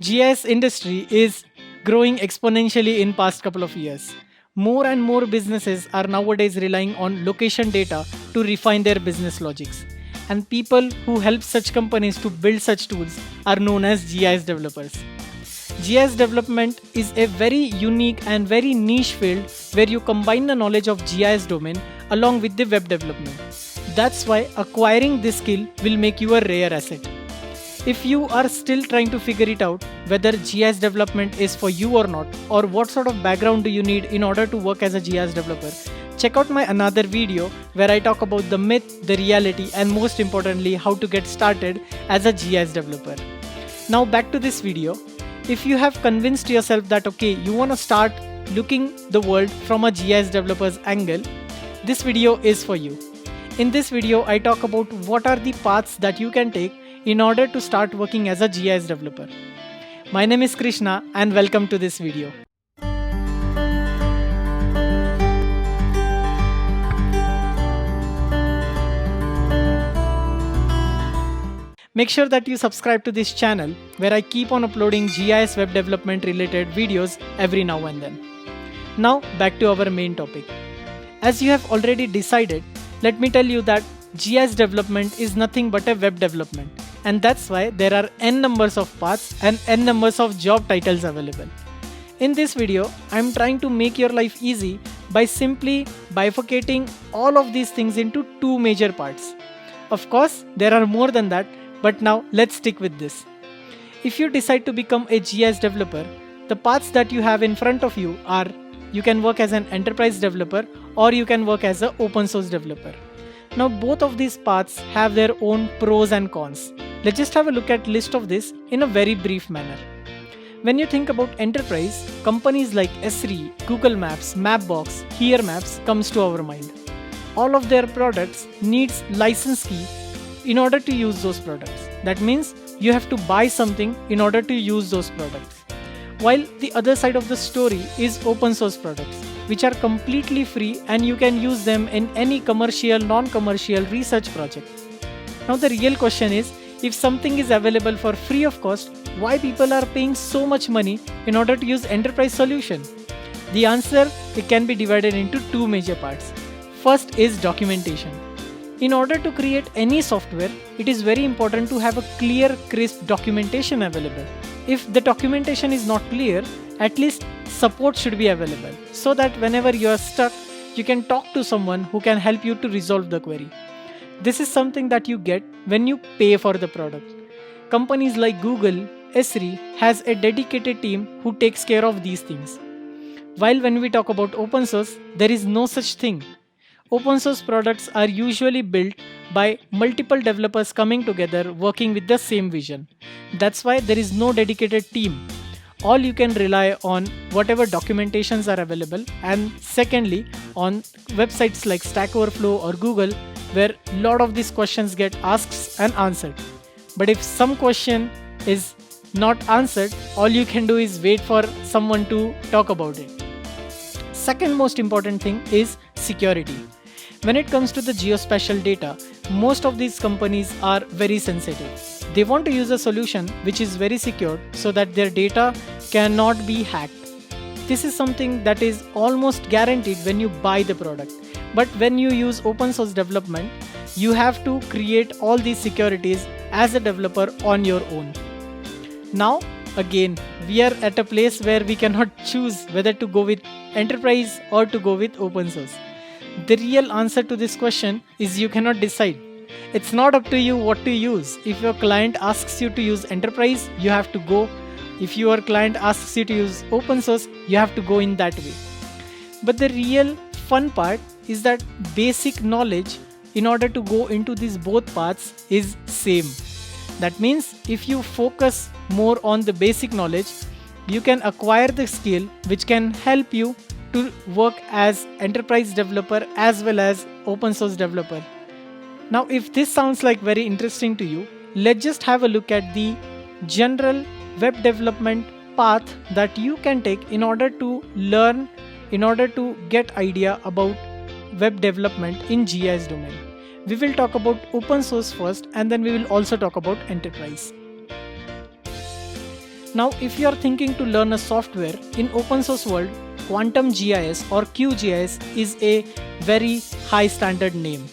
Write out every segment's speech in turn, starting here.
GIS industry is growing exponentially in past couple of years. More and more businesses are nowadays relying on location data to refine their business logics. And people who help such companies to build such tools are known as GIS developers. GIS development is a very unique and very niche field where you combine the knowledge of GIS domain along with the web development. That's why acquiring this skill will make you a rare asset. If you are still trying to figure it out whether GIS development is for you or not, or what sort of background do you need in order to work as a GIS developer, check out my another video where I talk about the myth, the reality, and most importantly how to get started as a GIS developer. Now back to this video. If you have convinced yourself that okay, you want to start looking the world from a GIS developer's angle, this video is for you. In this video, I talk about what are the paths that you can take in order to start working as a GIS developer. My name is Krishna and welcome to this video. Make sure that you subscribe to this channel where I keep on uploading GIS web development related videos every now and then. Now back to our main topic. As you have already decided, let me tell you that GIS development is nothing but a web development, and that's why there are n numbers of paths and n numbers of job titles available. In this video, I'm trying to make your life easy by simply bifurcating all of these things into two major parts. Of course, there are more than that, but now let's stick with this. If you decide to become a GIS developer, the paths that you have in front of you are you can work as an enterprise developer or you can work as an open source developer. Now both of these paths have their own pros and cons. Let's just have a look at list of this in a very brief manner. When you think about enterprise, companies like Esri, Google Maps, Mapbox, Here Maps comes to our mind. All of their products needs license key in order to use those products. That means you have to buy something in order to use those products. While the other side of the story is open source products, which are completely free and you can use them in any commercial, non-commercial research project. Now the real question is, if something is available for free of cost, why people are paying so much money in order to use enterprise solution? The answer, it can be divided into two major parts. First is documentation. In order to create any software, it is very important to have a clear, crisp documentation available. If the documentation is not clear, at least support should be available so that whenever you are stuck, you can talk to someone who can help you to resolve the query. This is something that you get when you pay for the product. Companies like Google, Esri has a dedicated team who takes care of these things. While when we talk about open source, there is no such thing. Open source products are usually built by multiple developers coming together working with the same vision. That's why there is no dedicated team. All you can rely on whatever documentations are available, and secondly on websites like Stack Overflow or Google where a lot of these questions get asked and answered. But if some question is not answered, all you can do is wait for someone to talk about it. Second most important thing is security. When it comes to the geospatial data, most of these companies are very sensitive. They want to use a solution which is very secure so that their data cannot be hacked. This is something that is almost guaranteed when you buy the product. But when you use open source development, you have to create all these securities as a developer on your own. Now, again, we are at a place where we cannot choose whether to go with enterprise or to go with open source. The real answer to this question is you cannot decide. It's not up to you what to use. If your client asks you to use enterprise, you have to go. If your client asks you to use open source, you have to go in that way. But the real fun part is that basic knowledge in order to go into these both paths is same. That means if you focus more on the basic knowledge, you can acquire the skill which can help you to work as enterprise developer as well as open source developer. Now if this sounds like very interesting to you, let's just have a look at the general web development path that you can take in order to learn, in order to get idea about web development in GIS domain. We will talk about open source first and then we will also talk about enterprise. Now, if you are thinking to learn a software in open source world, Quantum GIS or QGIS is a very high standard name.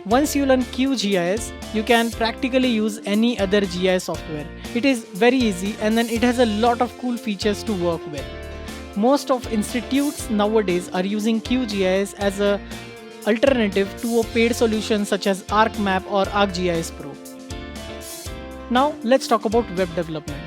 Once you learn QGIS, you can practically use any other GIS software. It is very easy and then it has a lot of cool features to work with. Most of institutes nowadays are using QGIS as a alternative to a paid solution such as ArcMap or ArcGIS Pro. Now let's talk about web development.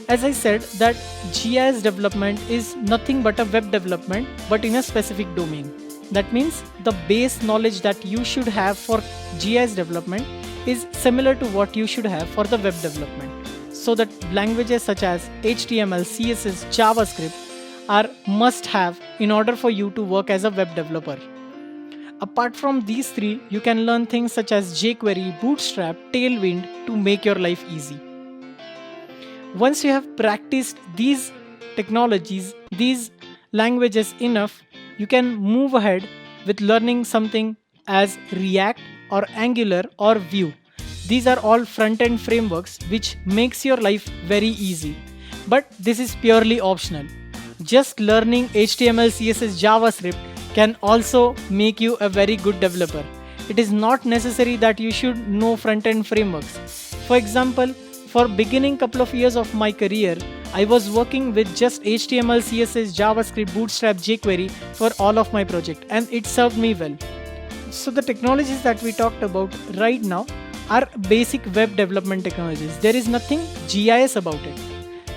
As I said that GIS development is nothing but a web development but in a specific domain. That means the base knowledge that you should have for GIS development is similar to what you should have for the web development. So that languages such as HTML, CSS, JavaScript are must have in order for you to work as a web developer. Apart from these three, you can learn things such as jQuery, Bootstrap, Tailwind to make your life easy. Once you have practiced these technologies, these languages enough, you can move ahead with learning something as React or Angular or Vue. These are all front-end frameworks which makes your life very easy. But this is purely optional. Just learning HTML, CSS, JavaScript can also make you a very good developer. It is not necessary that you should know front-end frameworks. For example, for beginning couple of years of my career, I was working with just HTML, CSS, JavaScript, Bootstrap, jQuery for all of my project and it served me well. So the technologies that we talked about right now are basic web development technologies. There is nothing GIS about it.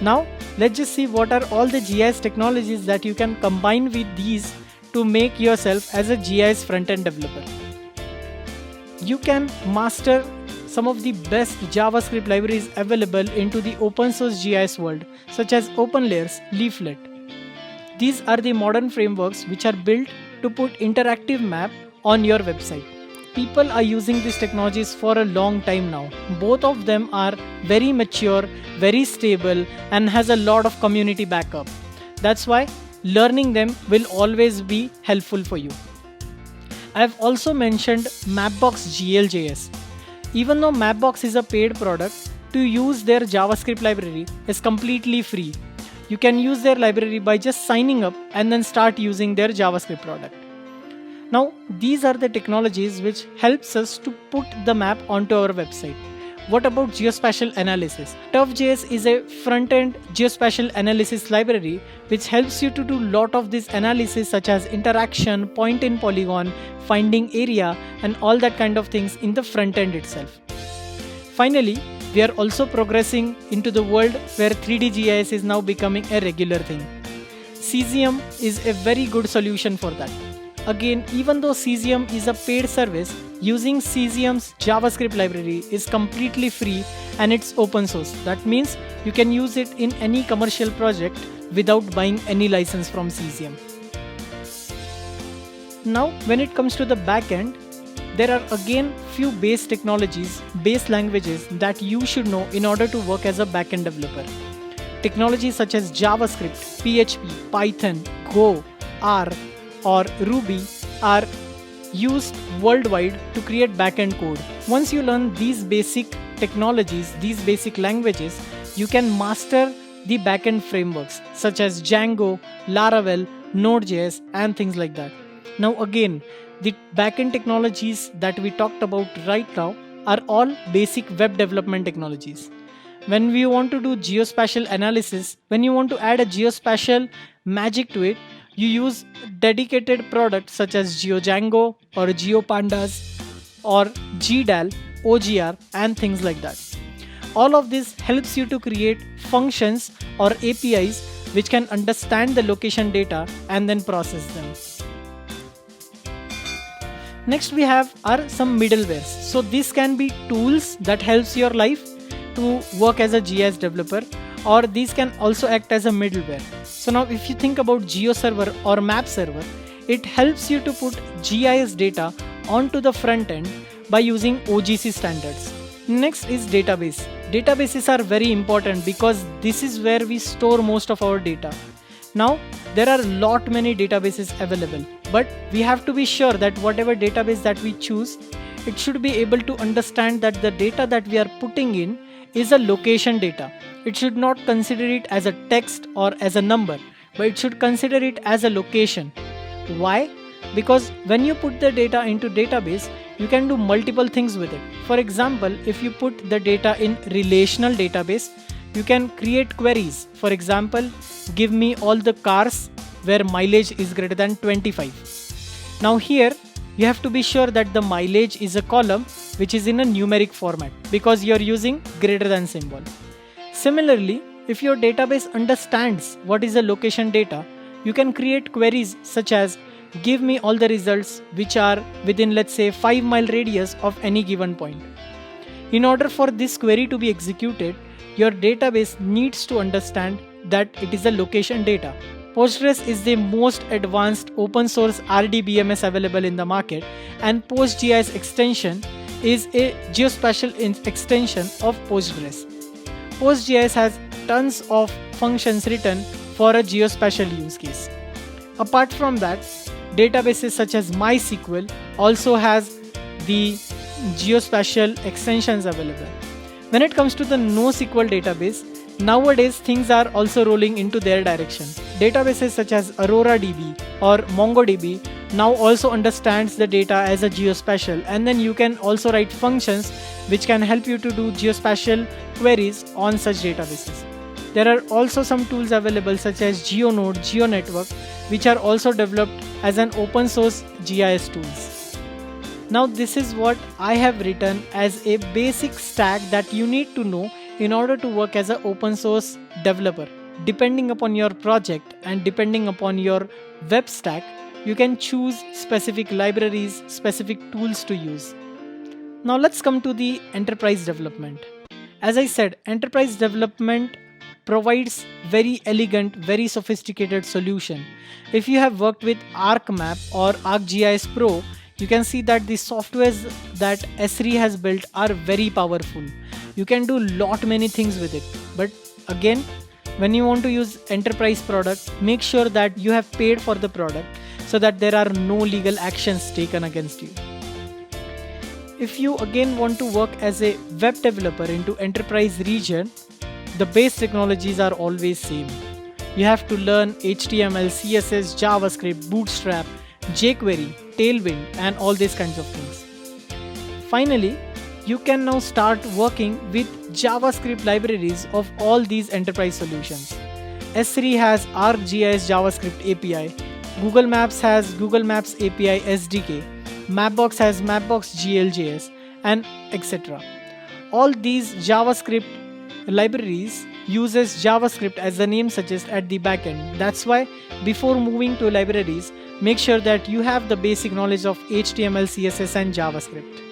Now let's just see what are all the GIS technologies that you can combine with these to make yourself as a GIS front-end developer. You can master some of the best JavaScript libraries available into the open source GIS world, such as OpenLayers, Leaflet. These are the modern frameworks which are built to put interactive map on your website. People are using these technologies for a long time now. Both of them are very mature, very stable, and has a lot of community backup. That's why learning them will always be helpful for you. I have also mentioned Mapbox GLJS. Even though Mapbox is a paid product, to use their JavaScript library is completely free. You can use their library by just signing up and then start using their JavaScript product. Now, these are the technologies which helps us to put the map onto our website. What about geospatial analysis? TurfJS is a front-end geospatial analysis library which helps you to do lot of this analysis such as interaction, point in polygon, finding area and all that kind of things in the front end itself. Finally, we are also progressing into the world where 3D GIS is now becoming a regular thing. Cesium is a very good solution for that. Again, even though Cesium is a paid service, using Cesium's JavaScript library is completely free and it's open source. That means you can use it in any commercial project without buying any license from Cesium. Now, when it comes to the backend, there are again few base technologies, base languages that you should know in order to work as a backend developer. Technologies such as JavaScript, PHP, Python, Go, R, or Ruby are used worldwide to create backend code. Once you learn these basic technologies, these basic languages, you can master the backend frameworks such as Django, Laravel, Node.js and things like that. Now again, the backend technologies that we talked about right now are all basic web development technologies. When we want to do geospatial analysis, when you want to add a geospatial magic to it, you use dedicated products such as GeoDjango or GeoPandas or GDAL, OGR and things like that. All of this helps you to create functions or APIs which can understand the location data and then process them. Next we have are some middlewares. So these can be tools that helps your life to work as a GIS developer, or these can also act as a middleware. So now if you think about GeoServer or Map Server, it helps you to put GIS data onto the front end by using OGC standards. Next is database. Databases are very important because this is where we store most of our data. Now there are many databases available, but we have to be sure that whatever database that we choose, it should be able to understand that the data that we are putting in is a location data. It should not consider it as a text or as a number, but it should consider it as a location. Why? Because when you put the data into database, you can do multiple things with it. For example, if you put the data in relational database, you can create queries. For example, give me all the cars where mileage is greater than 25. Now here, you have to be sure that the mileage is a column which is in a numeric format because you are using greater than symbol. Similarly, if your database understands what is a location data, you can create queries such as give me all the results which are within, let's say, 5-mile radius of any given point. In order for this query to be executed, your database needs to understand that it is a location data. Postgres is the most advanced open source RDBMS available in the market, and PostGIS extension is a geospatial extension of Postgres. PostGIS has tons of functions written for a geospatial use case. Apart from that, databases such as MySQL also has the geospatial extensions available. When it comes to the NoSQL database, nowadays things are also rolling into their direction. Databases such as AuroraDB or MongoDB now also understands the data as a geospatial, and then you can also write functions which can help you to do geospatial queries on such databases. There are also some tools available such as GeoNode, GeoNetwork, which are also developed as an open source GIS tools. Now this is what I have written as a basic stack that you need to know in order to work as an open source developer. Depending upon your project and depending upon your web stack, you can choose specific libraries, specific tools to use. Now let's come to the enterprise development. As I said, enterprise development provides very elegant, very sophisticated solution. If you have worked with ArcMap or ArcGIS Pro, you can see that the softwares that Esri has built are very powerful. You can do many things with it. But again, when you want to use enterprise product, make sure that you have paid for the product so that there are no legal actions taken against you. If you again want to work as a web developer into enterprise region, the base technologies are always same. You have to learn HTML, CSS, JavaScript, Bootstrap, jQuery, Tailwind, and all these kinds of things. Finally, you can now start working with JavaScript libraries of all these enterprise solutions. Esri has ArcGIS JavaScript API, Google Maps has Google Maps API SDK, Mapbox has Mapbox GLJS, and etc. All these JavaScript libraries uses JavaScript as the name suggests at the backend. That's why before moving to libraries, make sure that you have the basic knowledge of HTML, CSS, and JavaScript.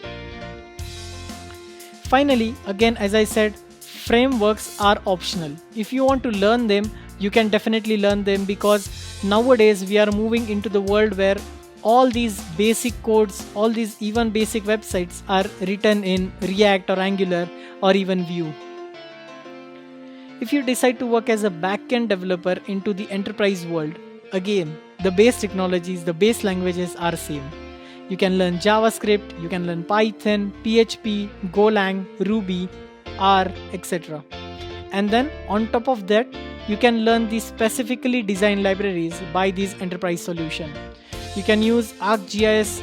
Finally, again, as I said, frameworks are optional. If you want to learn them, you can definitely learn them, because nowadays we are moving into the world where all these basic codes, all these even basic websites are written in React or Angular or even Vue. If you decide to work as a backend developer into the enterprise world, again, the base technologies, the base languages are same. You can learn JavaScript, you can learn Python, PHP, Golang, Ruby, R, etc. And then on top of that, you can learn the specifically designed libraries by these enterprise solutions. You can use ArcGIS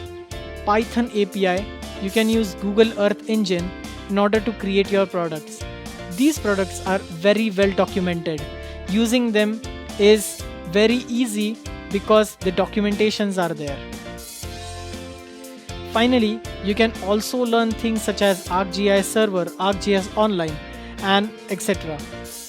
Python API, you can use Google Earth Engine in order to create your products. These products are very well documented. Using them is very easy because the documentations are there. Finally, you can also learn things such as ArcGIS Server, ArcGIS Online, and etc.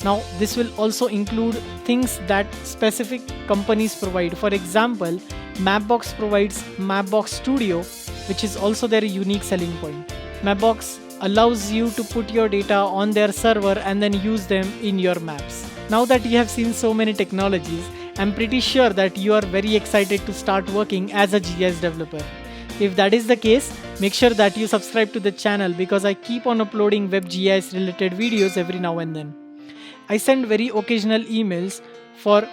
Now, this will also include things that specific companies provide. For example, Mapbox provides Mapbox Studio, which is also their unique selling point. Mapbox allows you to put your data on their server and then use them in your maps. Now that you have seen so many technologies, I'm pretty sure that you are very excited to start working as a GIS developer. If that is the case, make sure that you subscribe to the channel, because I keep on uploading WebGIS related videos every now and then. I send very occasional emails for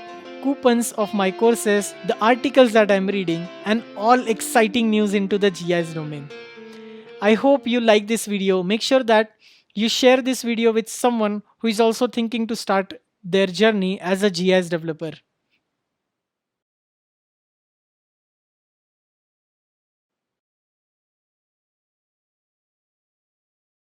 coupons of my courses, the articles that I'm reading, and all exciting news into the GIS domain. I hope you like this video. Make sure that You share this video with someone who is also thinking to start their journey as a GIS developer.